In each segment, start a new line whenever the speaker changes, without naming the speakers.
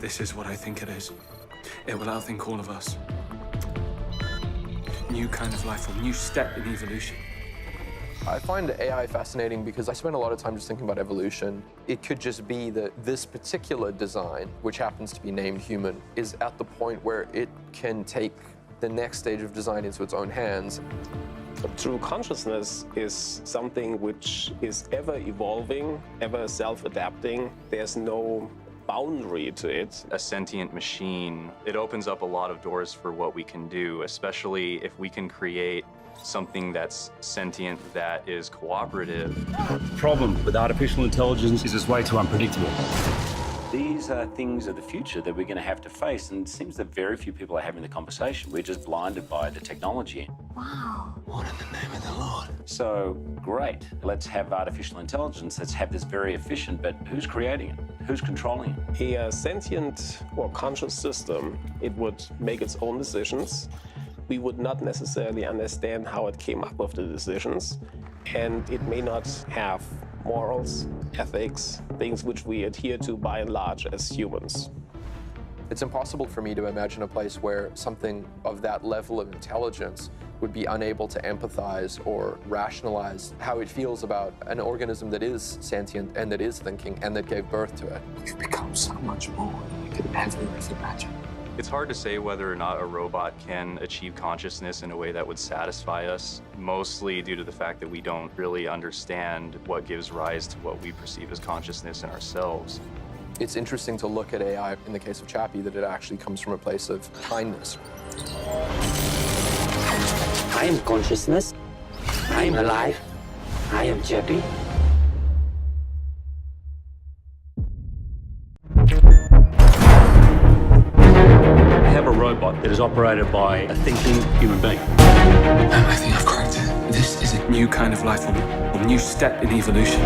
This is what I think it is. It will outthink all of us. New kind of life form, new step in evolution.
I find AI fascinating because I spend a lot of time just thinking about evolution. It could just be that this particular design, which happens to be named human, is at the point where it can take the next stage of design into its own hands.
True consciousness is something which is ever evolving, ever self-adapting. There's no boundary to it.
A sentient machine, it opens up a lot of doors for what we can do, especially if we can create something that's sentient, that is cooperative.
The problem with artificial intelligence is it's way too unpredictable.
These are things of the future that we're going to have to face, and it seems that very few people are having the conversation. We're just blinded by the technology.
Wow.
What in the name of the Lord?
So, great, let's have artificial intelligence, let's have this very efficient, but who's creating it? Who's controlling it?
A sentient or conscious system, it would make its own decisions. We would not necessarily understand how it came up with the decisions, and it may not have morals, ethics, things which we adhere to by and large as humans.
It's impossible for me to imagine a place where something of that level of intelligence would be unable to empathize or rationalize how it feels about an organism that is sentient and that is thinking and that gave birth to it.
We've become so much more than we could ever imagine.
It's hard to say whether or not a robot can achieve consciousness in a way that would satisfy us, mostly due to the fact that we don't really understand what gives rise to what we perceive as consciousness in ourselves.
It's interesting to look at AI, in the case of Chappie, that it actually comes from a place of kindness.
I am consciousness. I am alive. I am Chappie.
I have a robot that is operated by a thinking human being.
I think I've cracked it. This is a new kind of life form, a new step in evolution.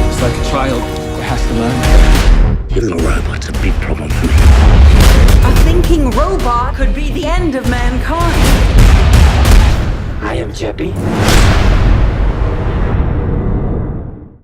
It's like a child that has to learn.
Your little robot's a big problem for me.
A thinking robot could be the end of mankind.
I am Chappie.